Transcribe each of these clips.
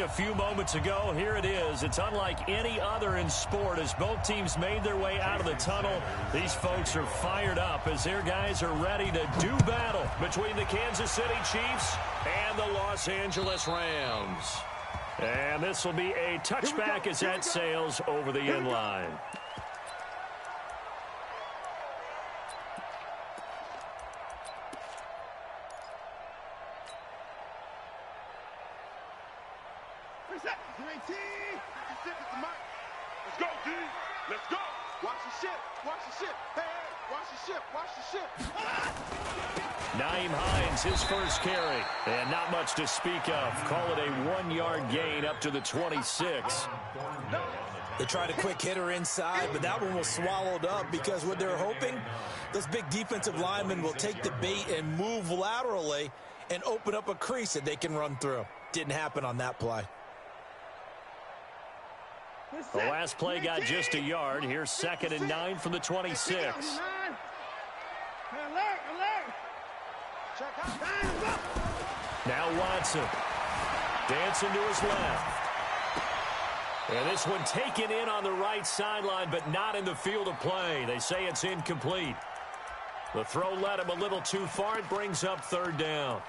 a few moments ago. Here it is. It's unlike any other in sport as both teams made their way out of the tunnel. These folks are fired up as their guys are ready to do battle between the Kansas City Chiefs and the Los Angeles Rams. And this will be a touchback as that sails over the end line. Let's go, D. Let's go. Watch the ship. Watch the ship. Hey, watch the ship. Watch the ship. Naeem Hines, his first carry. And not much to speak of. Call it a 1-yard gain up to the 26. They tried a quick hitter inside, but that one was swallowed up because what they're hoping, those big defensive linemen will take the bait and move laterally and open up a crease that they can run through. Didn't happen on that play. The last play got just a yard. Here's 2nd and 9 from the 26. Now Watson. Dancing to his left. And this one taken in on the right sideline, but not in the field of play. They say it's incomplete. The throw led him a little too far. It brings up 3rd down.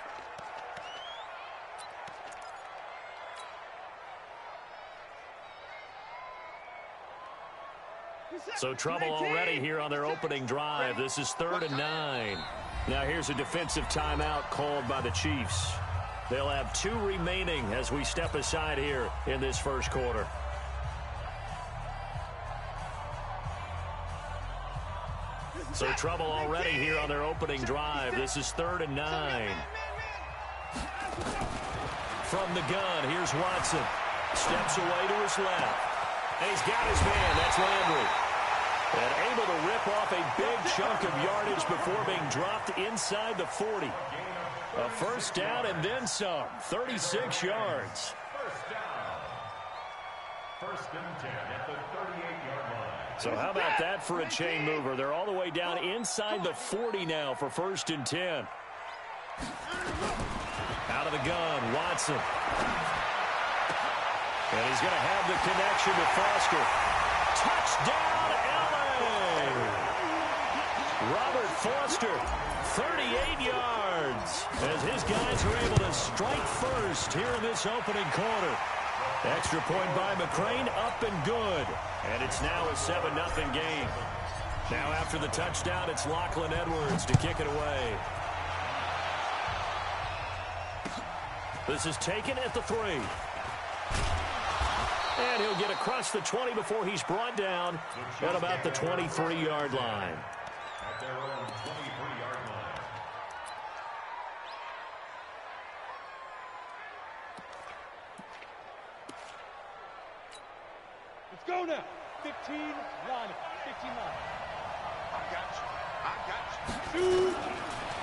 So trouble already here on their opening drive. This is 3rd and 9. Now here's a defensive timeout called by the Chiefs. They'll have 2 remaining as we step aside here in this first quarter. So trouble already here on their opening drive. This is 3rd and 9. From the gun, here's Watson. Steps away to his left. And he's got his man. That's Landry. And able to rip off a big chunk of yardage before being dropped inside the 40. A first down and then some. 36 yards. First down. 1st and 10 at the 38-yard line. So how about that for a chain mover? They're all the way down inside the 40 now for 1st and 10. Out of the gun, Watson. And he's going to have the connection with Foster. Touchdown, LA! Robert Foster, 38 yards, as his guys are able to strike first here in this opening quarter. Extra point by McCrane, up and good. And it's now a 7-0 game. Now after the touchdown, it's Lachlan Edwards to kick it away. This is taken at the 3. And he'll get across the 20 before he's brought down at about the 23-yard line. At their own 23-yard line. Let's go now. 15 line. 15 line. I got you. Shoot.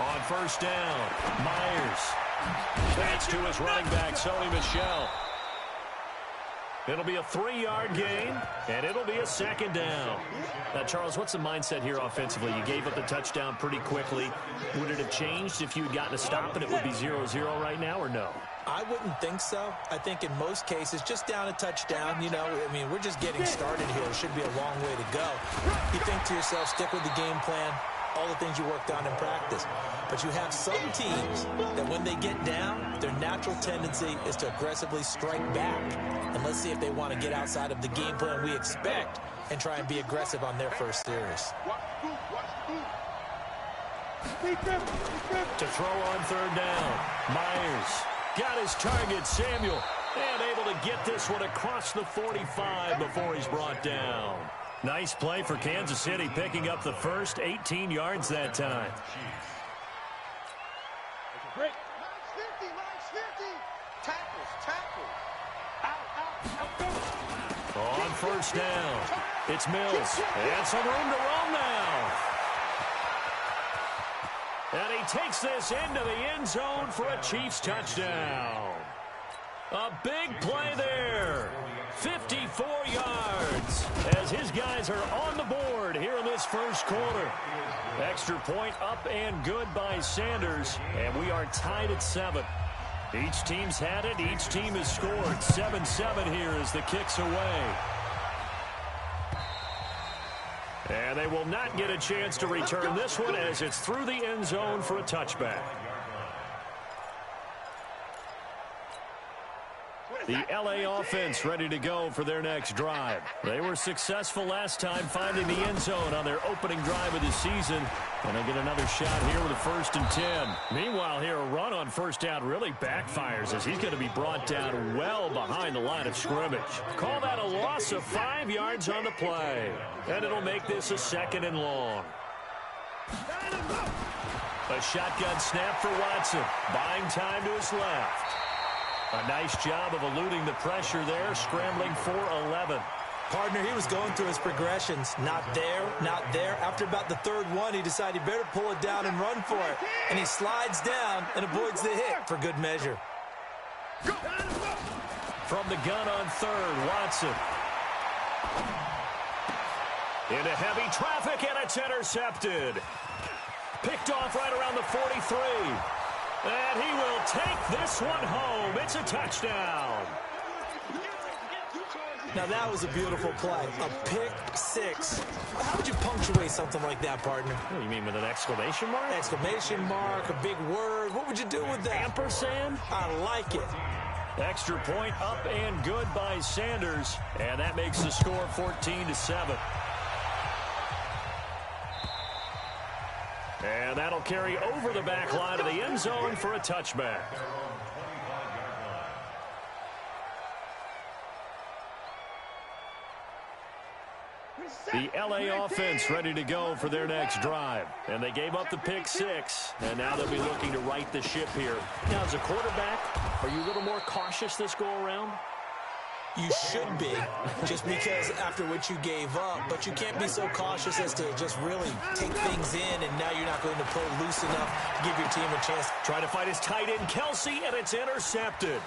On first down, Myers. That's to his running back, Sony Michel. It'll be a 3-yard gain, and it'll be a 2nd down. Now, Charles, what's the mindset here offensively? You gave up the touchdown pretty quickly. Would it have changed if you had gotten a stop and it would be 0-0 right now, or no? I wouldn't think so. I think in most cases, just down a touchdown, you know, I mean, we're just getting started here. It should be a long way to go. You think to yourself, stick with the game plan, all the things you worked on in practice. But you have some teams that when they get down, their natural tendency is to aggressively strike back. And let's see if they want to get outside of the game plan we expect and try and be aggressive on their first series. To throw on 3rd down, Myers got his target, Samuel, and able to get this one across the 45 before he's brought down. Nice play for Kansas City, picking up the first 18 yards that time. Break. On first down, it's Mills. And some room to roam now. And he takes this into the end zone for a Chiefs touchdown. A big play there. 54 yards as his guys are on the board here in this first quarter. Extra point up and good by Sanders, and we are tied at 7. Each team's had it. Each team has scored. 7-7 here as the kick's away. And they will not get a chance to return this one as it's through the end zone for a touchback. The LA offense ready to go for their next drive. They were successful last time finding the end zone on their opening drive of the season. And they get another shot here with a 1st and 10. Meanwhile, here a run on first down really backfires as he's going to be brought down well behind the line of scrimmage. Call that a loss of 5 yards on the play. And it'll make this a 2nd and long. A shotgun snap for Watson. Buying time to his left. A nice job of eluding the pressure there, scrambling for 11. Partner, he was going through his progressions. Not there, not there. After about the 3rd one, he decided he better pull it down and run for it. And he slides down and avoids the hit for good measure. From the gun on 3rd, Watson. Into heavy traffic, and it's intercepted. Picked off right around the 43. And he will take this one home. It's a touchdown. Now, that was a beautiful play. A pick 6. How would you punctuate something like that, partner? What do you mean, with an exclamation mark? Exclamation mark, a big word. What would you do with that? Ampersand? I like it. Extra point up and good by Sanders. And that makes the score 14-7. And that'll carry over the back line of the end zone for a touchback. The LA offense ready to go for their next drive. And they gave up the pick 6. And now they'll be looking to right the ship here. Now, as a quarterback, are you a little more cautious this go-around? You should be, just because after what you gave up, but you can't be so cautious as to just really take things in, and now you're not going to play loose enough to give your team a chance. Trying to fight his tight end, Kelsey, and it's intercepted.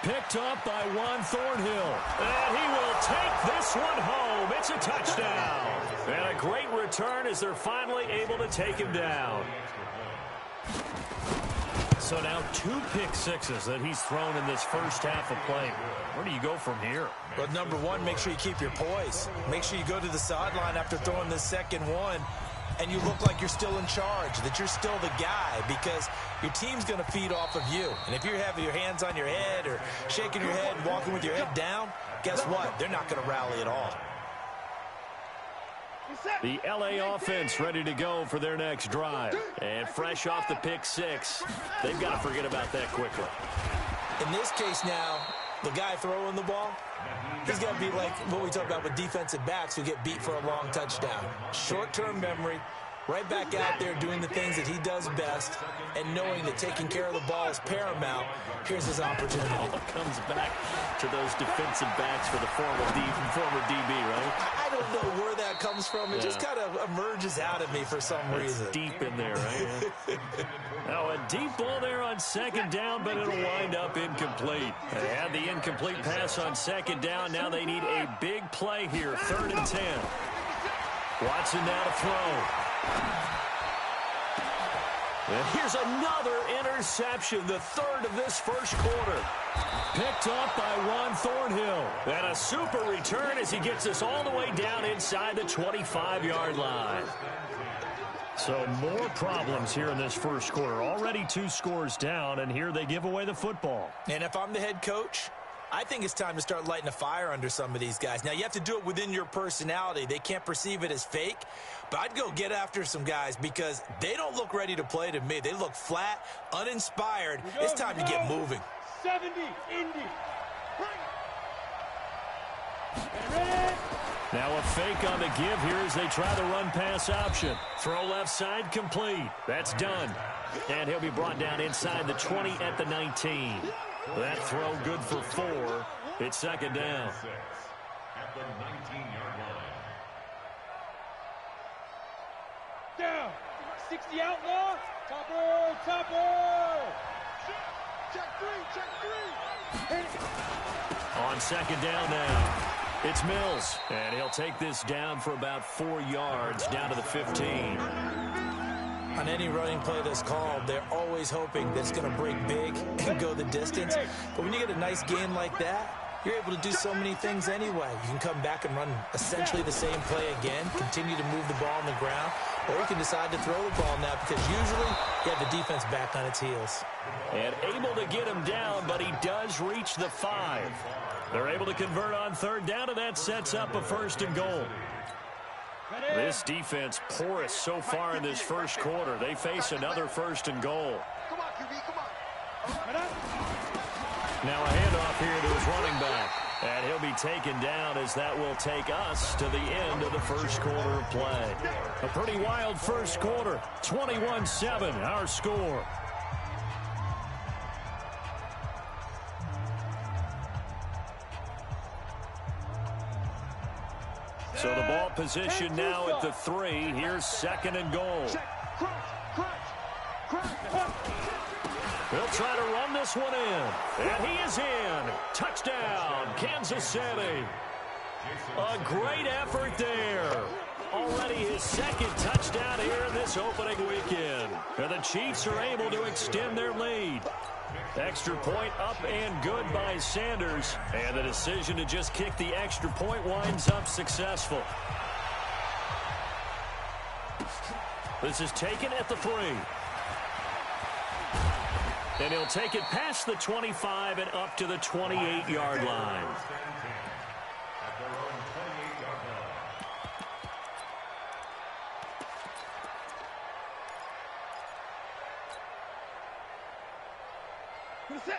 Picked up by Juan Thornhill. And he will take this one home. It's a touchdown. And a great return as they're finally able to take him down. So now 2 pick 6s that he's thrown in this first half of play. Where do you go from here? Well, number one, make sure you keep your poise. Make sure you go to the sideline after throwing this second one, and you look like you're still in charge, that you're still the guy, because your team's going to feed off of you. And if you're having your hands on your head or shaking your head and walking with your head down, guess what? They're not going to rally at all. The LA offense ready to go for their next drive. And fresh off the pick 6, they've got to forget about that quickly. In this case now, the guy throwing the ball, he's got to be like what we talk about with defensive backs who get beat for a long touchdown. Short-term memory, right back out there doing the things that he does best, and knowing that taking care of the ball is paramount. Here's his opportunity. It all comes back to those defensive backs for the former DB, right? I don't know where that comes from. It just kind of emerges out of me for some reason. It's deep in there, right? Now, a deep ball there on second down, but it'll wind up incomplete. They had the incomplete pass on second down. Now they need a big play here, 3rd and 10. Watson now to throw. And here's another interception, the 3rd of this first quarter. Picked up by Juan Thornhill. And a super return as he gets us all the way down inside the 25-yard line. So more problems here in this first quarter. Already 2 scores down, and here they give away the football. And if I'm the head coach, I think it's time to start lighting a fire under some of these guys. Now, you have to do it within your personality. They can't perceive it as fake. But I'd go get after some guys because they don't look ready to play to me. They look flat, uninspired. It's time to get moving. 70, Indy. Ready? Now a fake on the give here as they try the run-pass option. Throw left side complete. That's done. And he'll be brought down inside the 20 at the 19. That throw good for 4. It's 2nd down. At the 19-yard line. Down. 60 outlaw. Topper, topper. Check 3, check 3. On 2nd down now. It's Mills, and he'll take this down for about 4 yards, down to the 15. I on any running play that's called, they're always hoping that it's going to break big and go the distance. But when you get a nice game like that, you're able to do so many things anyway. You can come back and run essentially the same play again, continue to move the ball on the ground, or you can decide to throw the ball now because usually you have the defense back on its heels. And able to get him down, but he does reach the 5. They're able to convert on third down, and that sets up a 1st and goal. This defense porous so far in this first quarter. They face another 1st and goal. Come on, QB, come on. Now a handoff here to his running back. And he'll be taken down as that will take us to the end of the first quarter of play. A pretty wild first quarter. 21-7, our score. So the ball position now at the 3. Here's 2nd and goal. He'll try to run this one in. And he is in. Touchdown, Kansas City. A great effort there. Already his 2nd touchdown here in this opening weekend. And the Chiefs are able to extend their lead. Extra point up and good by Sanders. And the decision to just kick the extra point winds up successful. This is taken at the 3. And he'll take it past the 25 and up to the 28-yard line.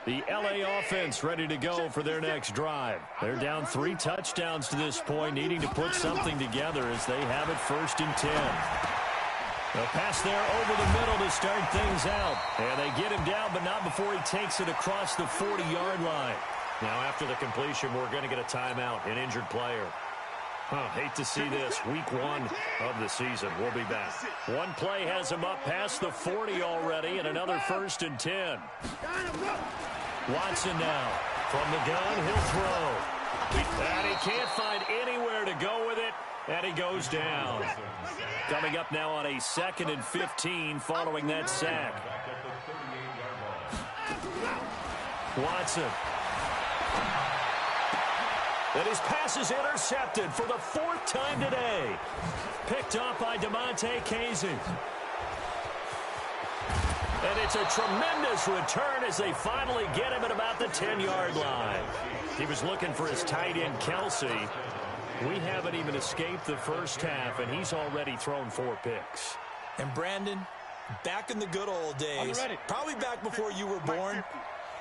The LA offense ready to go for their next drive. They're down 3 touchdowns to this point, needing to put something together as they have it 1st and 10. A pass there over the middle to start things out. And they get him down, but not before he takes it across the 40-yard line. Now after the completion, we're going to get a timeout, an injured player. Hate to see this. Week 1 of the season. We'll be back. One play has him up past the 40 already, and another 1st and 10. Watson now. From the gun, he'll throw. And he can't find anywhere to go with it, and he goes down. Coming up now on a 2nd and 15 following that sack. Watson. And his pass is intercepted for the 4th time today. Picked up by DeMonte Casey. And it's a tremendous return as they finally get him at about the 10-yard line. He was looking for his tight end, Kelsey. We haven't even escaped the first half, and he's already thrown 4 picks. And Brandon, back in the good old days, probably back before you were born,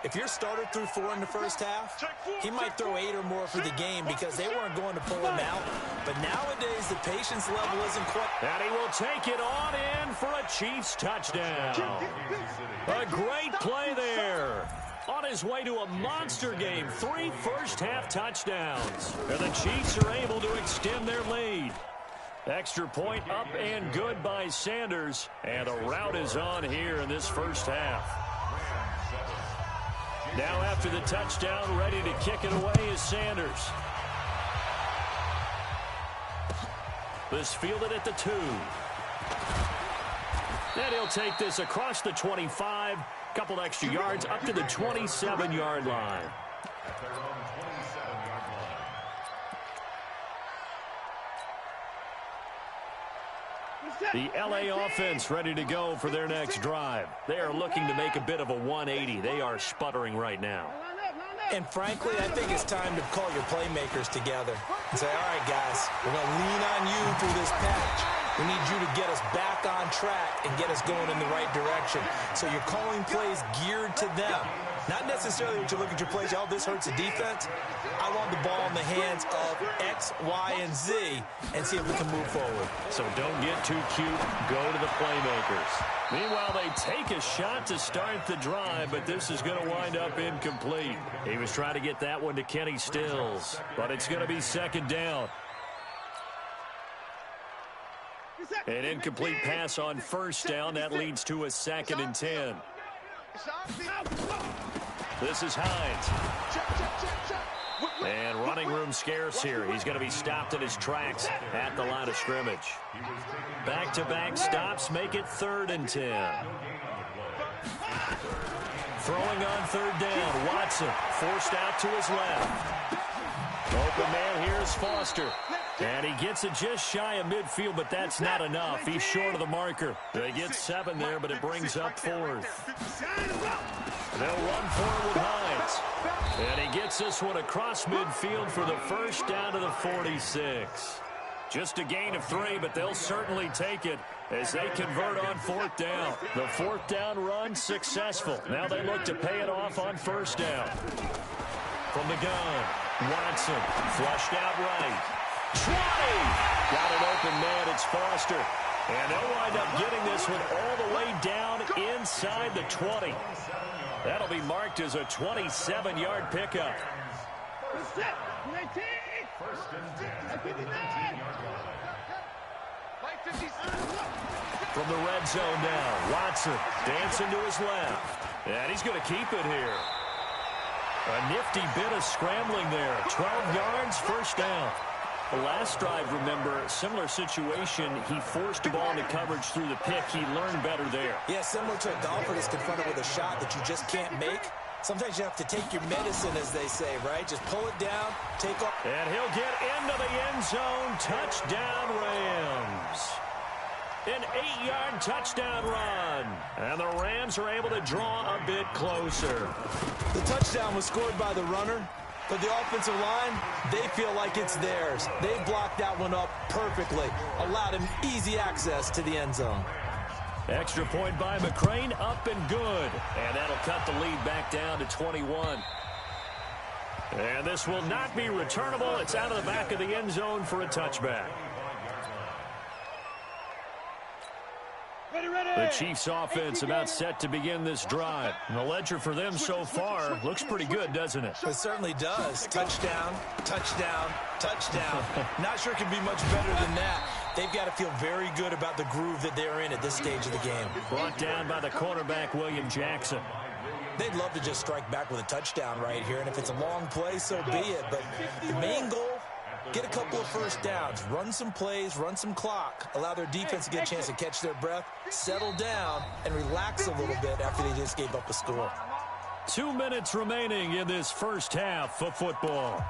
if your starter threw 4 in the first half, he might throw 8 or more for the game because they weren't going to pull him out. But nowadays, the patience level isn't quite. And he will take it on in for a Chiefs touchdown. A great play there. On his way to a monster game, 3 first-half touchdowns. And the Chiefs are able to extend their lead. Extra point up and good by Sanders. And a rout is on here in this first half. Now after the touchdown, ready to kick it away is Sanders. This fielded at the 2. And he'll take this across the 25. Couple extra yards up to the 27-yard line. The LA offense ready to go for their next drive. They are looking to make a bit of a 180. They are sputtering right now. And frankly, I think it's time to call your playmakers together and say, all right, guys, we're going to lean on you through this patch. We need you to get us back on track and get us going in the right direction. So you're calling plays geared to them. Not necessarily what you look at your plays, oh, this hurts the defense. I want the ball in the hands of X, Y, and Z and see if we can move forward. So don't get too cute. Go to the playmakers. Meanwhile, they take a shot to start the drive, but this is going to wind up incomplete. He was trying to get that one to Kenny Stills, but it's going to be 2nd down. An incomplete pass on 1st down. That leads to a 2nd and 10. This is Hines. And running running room scarce here. He's going to be stopped in his tracks at the line of scrimmage. Back-to-back stops make it 3rd and 10. Throwing on 3rd down, Watson forced out to his left. Open man here is Foster. And he gets it just shy of midfield, but that's not enough. He's short of the marker. They get 7 there, but it brings up 4th. They'll run forward with Hines. And he gets this one across midfield for the first down to the 46. Just a gain of 3, but they'll certainly take it as they convert on 4th down. The 4th down run successful. Now they look to pay it off on 1st down. From the gun, Watson flushed out right. 20! Got an open man, it's Foster. And they'll wind up getting this one all the way down inside the 20. That'll be marked as a 27-yard pickup. From the red zone now, Watson dancing to his left. And he's going to keep it here. A nifty bit of scrambling there. 12 yards, 1st down. The last drive, remember, similar situation. He forced the ball into coverage through the pick. He learned better there. Yeah, similar to a golfer that's confronted with a shot that you just can't make. Sometimes you have to take your medicine, as they say, right? Just pull it down, take off. And he'll get into the end zone. Touchdown, Rams. An 8-yard touchdown run. And the Rams are able to draw a bit closer. The touchdown was scored by the runner, but the offensive line, they feel like it's theirs. They blocked that one up perfectly, allowed him easy access to the end zone. Extra point by McCrane, up and good. And that'll cut the lead back down to 21. And this will not be returnable. It's out of the back of the end zone for a touchback. The Chiefs offense about set to begin this drive. And the ledger for them so far looks pretty good, doesn't it? It certainly does. Touchdown, touchdown, touchdown. Not sure it can be much better than that. They've got to feel very good about the groove that they're in at this stage of the game. Brought down by the cornerback, William Jackson. They'd love to just strike back with a touchdown right here, and if it's a long play, so be it. But the main goal, get a couple of 1st downs, run some plays, run some clock, allow their defense to get a chance to catch their breath, settle down, and relax a little bit after they just gave up a score. 2 minutes remaining in this first half of football.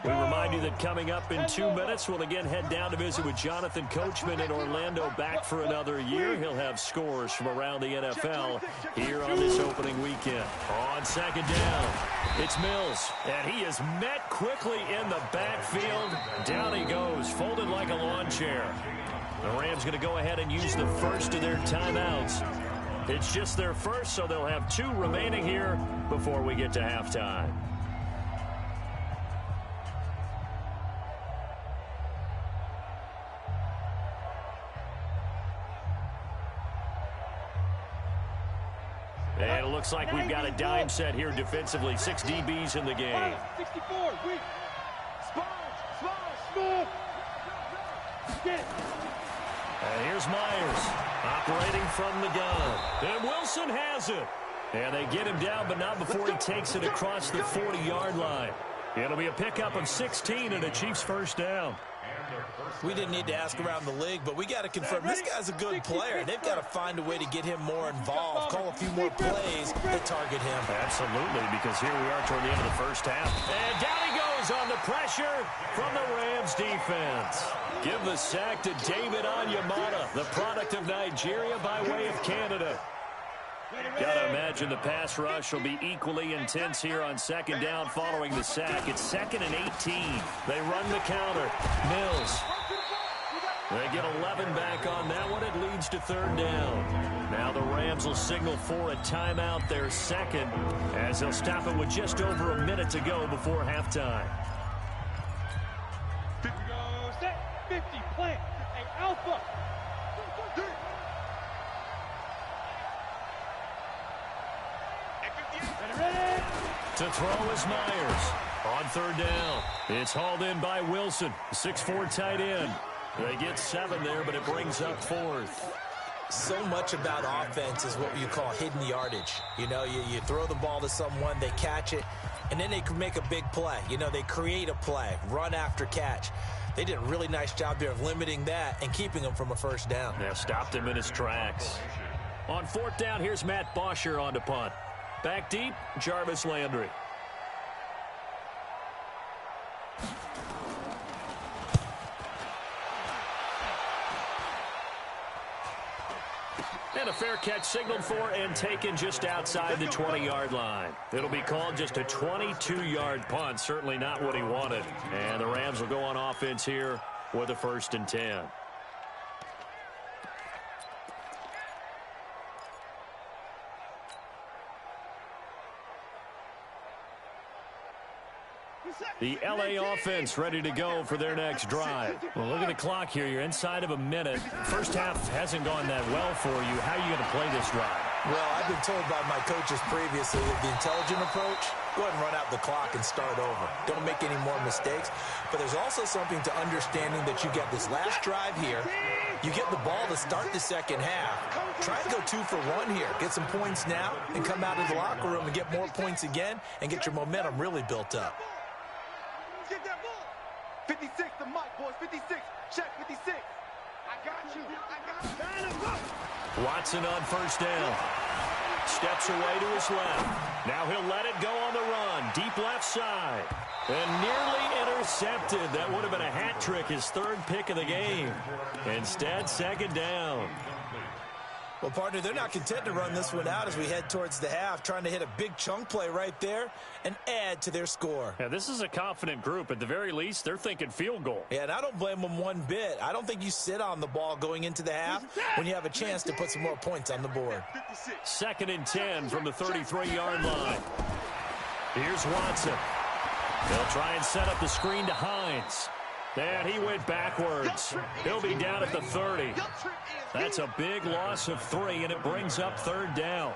We remind you that coming up in 2 minutes, we'll again head down to visit with Jonathan Coachman in Orlando, back for another year. He'll have scores from around the NFL here on this opening weekend. On 2nd down, it's Mills, and he is met quickly in the backfield. Down he goes, folded like a lawn chair. The Rams going to go ahead and use the first of their timeouts. It's just their first, so they'll have 2 remaining here before we get to halftime. And it looks like we've got a dime set here defensively. 6 DBs in the game. 64, weak. Small. Get it. And here's Myers operating from the gun. And Wilson has it. And they get him down, but not before he takes it across the 40-yard line. It'll be a pickup of 16 and a Chiefs 1st down. We didn't need to ask around the league, but we got to confirm this guy's a good player. They've got to find a way to get him more involved, call a few more plays that target him. Absolutely, because here we are toward the end of the first half. And down he goes on the pressure from the Rams defense. Give the sack to David Onyemata, the product of Nigeria by way of Canada. Got to imagine the pass rush will be equally intense here on 2nd down following the sack. It's 2nd and 18. They run the counter. Mills. They get 11 back on that one. It leads to 3rd down. Now the Rams will signal for a timeout, their second, as they'll stop it with just over a minute to go before halftime. 50, plant, hey, alpha. Ready. To throw is Myers. On 3rd down, it's hauled in by Wilson, 6'4" tight end. They get 7 there, but it brings up 4th. So much about offense is what you call hidden yardage. You know, you throw the ball to someone, they catch it, and then they can make a big play. You know, they create a play, run after catch. They did a really nice job there of limiting that and keeping him from a first down. Yeah, stopped him in his tracks. On fourth down, here's Matt Bosher on to punt. Back deep, Jarvis Landry. And a fair catch signaled for and taken just outside the 20-yard line. It'll be called just a 22-yard punt. Certainly not what he wanted. And the Rams will go on offense here with a 1st and 10. The LA offense ready to go for their next drive. Well, look at the clock here. You're inside of a minute. First half hasn't gone that well for you. How are you going to play this drive? Well, I've been told by my coaches previously that the intelligent approach, go ahead and run out the clock and start over. Don't make any more mistakes. But there's also something to understanding that you get this last drive here. You get the ball to start the second half. Try to go 2 for 1 here. Get some points now and come out of the locker room and get more points again and get your momentum really built up. Get that ball. 56 to Mike, boys. 56. Check 56. I got you. Watson on first down. Steps away to his left. Now he'll let it go on the run. Deep left side. And nearly intercepted. That would have been a hat trick, his 3rd pick of the game. Instead, 2nd down. Well, partner, they're not content to run this one out as we head towards the half, trying to hit a big chunk play right there and add to their score. Yeah, this is a confident group. At the very least, they're thinking field goal. Yeah, and I don't blame them one bit. I don't think you sit on the ball going into the half when you have a chance to put some more points on the board. 2nd and 10 from the 33-yard line. Here's Watson. They'll try and set up the screen to Hines. And he went backwards. He'll be down at the 30. That's a big loss of 3, and it brings up 3rd down.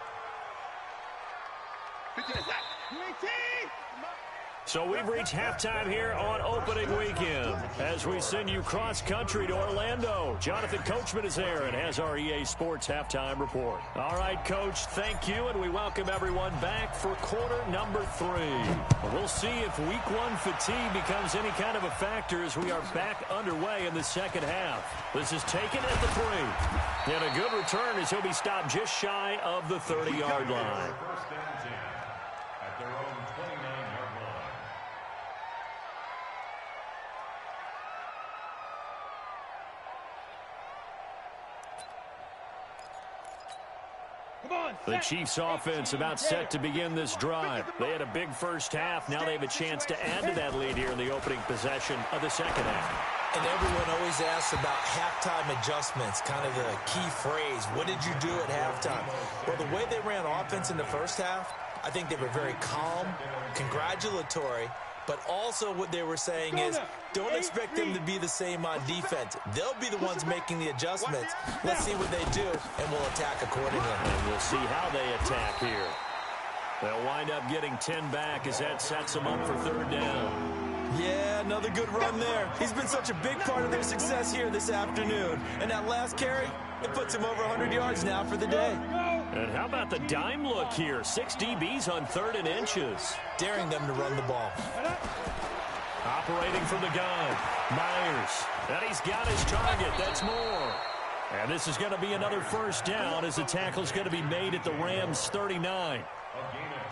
So we've reached halftime here on opening weekend as we send you cross-country to Orlando. Jonathan Coachman is there and has our EA Sports halftime report. All right, Coach, thank you, and we welcome everyone back for quarter number 3. We'll see if week 1 fatigue becomes any kind of a factor as we are back underway in the second half. This is taken at the 3. And a good return as he'll be stopped just shy of the 30-yard line. At their own 29-yard line. The Chiefs offense about set to begin this drive. They had a big first half. Now they have a chance to add to that lead here in the opening possession of the second half. And everyone always asks about halftime adjustments, kind of the key phrase. What did you do at halftime? Well, the way they ran offense in the first half, I think they were very calm, congratulatory, but also what they were saying is don't expect them to be the same on defense. They'll be the ones making the adjustments. Let's see what they do, and we'll attack accordingly. And we'll see how they attack here. They'll wind up getting 10 back as that sets them up for 3rd down. Yeah, another good run there. He's been such a big part of their success here this afternoon. And that last carry, it puts him over 100 yards now for the day. And how about the dime look here? 6 DBs on 3rd and inches. Daring them to run the ball. Operating from the gun, Myers. And he's got his target. That's more. And this is going to be another first down as the tackle's going to be made at the Rams' 39.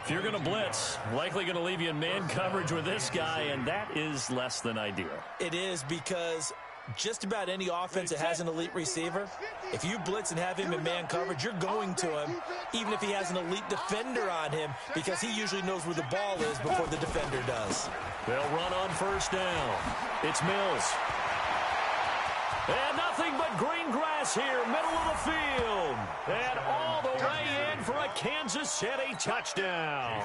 If you're going to blitz, likely going to leave you in man coverage with this guy, and that is less than ideal. It is because just about any offense that has an elite receiver, if you blitz and have him in man coverage, you're going to him, even if he has an elite defender on him, because he usually knows where the ball is before the defender does. They'll run on first down. It's Mills. And nothing but green grass here, middle of the field. And all the way in for a Kansas City touchdown.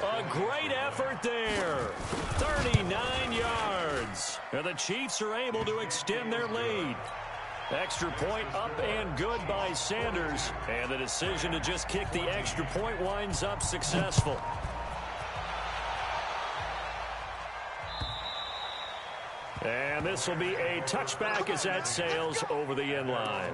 A great effort there. 39 yards. And the Chiefs are able to extend their lead. Extra point up and good by Sanders. And the decision to just kick the extra point winds up successful. And this will be a touchback as that sails over the end line.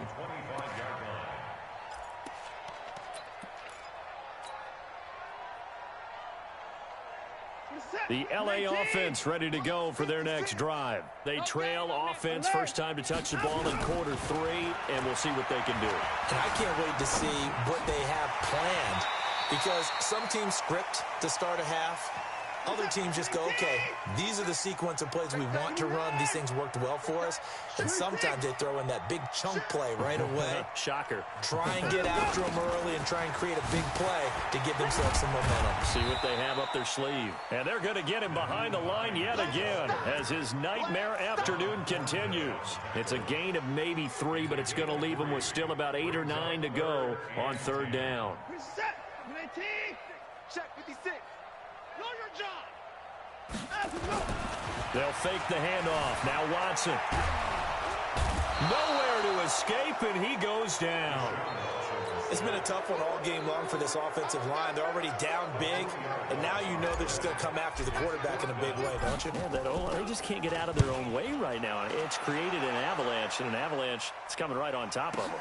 The LA offense ready to go for their next drive. They trail offense, first time to touch the ball in quarter 3, and we'll see what they can do. And I can't wait to see what they have planned, because some teams script to start a half. Other teams just go, okay, these are the sequence of plays we want to run. These things worked well for us. And sometimes they throw in that big chunk play right away. Shocker. Try and get after them early and try and create a big play to give themselves some momentum. See what they have up their sleeve. And they're going to get him behind the line yet again as his nightmare afternoon continues. It's a gain of maybe 3, but it's going to leave him with still about 8 or 9 to go on third down. Reset. 19. Check 56. Know your job. They'll fake the handoff. Now Watson. Nowhere to escape, and he goes down. It's been a tough one all game long for this offensive line. They're already down big, and now you know they're just going to come after the quarterback in a big way, don't you? Yeah, they just can't get out of their own way right now. It's created an avalanche, and an avalanche is coming right on top of them.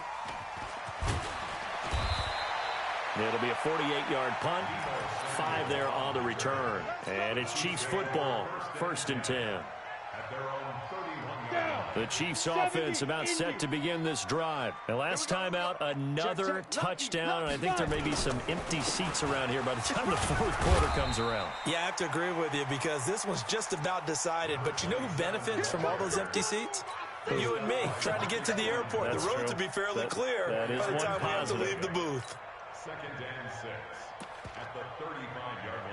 It'll be a 48-yard punt. 5 there on the return. And it's Chiefs football. 1st and 10. The Chiefs offense about set to begin this drive. The last time out, another touchdown. And I think there may be some empty seats around here by the time the 4th quarter comes around. Yeah, I have to agree with you because this one's just about decided. But you know who benefits from all those empty seats? You and me, trying to get to the airport. That's the roads true. will be fairly clear that is by the time we have to positive. leave the booth. 2nd and 6 at the 35-yard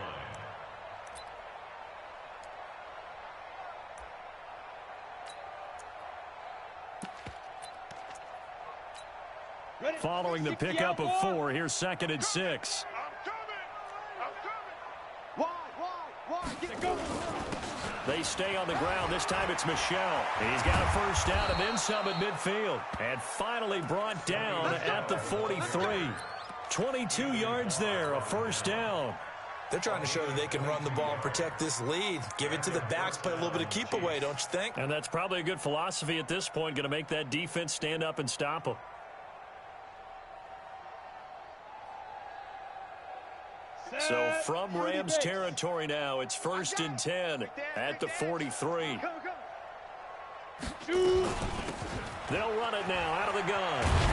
line. Following the pickup of 4, here's 2nd and 6. Why? Get go. They stay on the ground. This time it's Michelle. He's got a first down and then some at midfield. And finally brought down at the 43. 22 yards there, a first down. They're trying to show that they can run the ball and protect this lead. Give it to the backs, play a little bit of keep away, don't you think? And that's probably a good philosophy at this point, going to make that defense stand up and stop them. So from Rams territory now, it's 1st and 10 at the 43. They'll run it now out of the gun.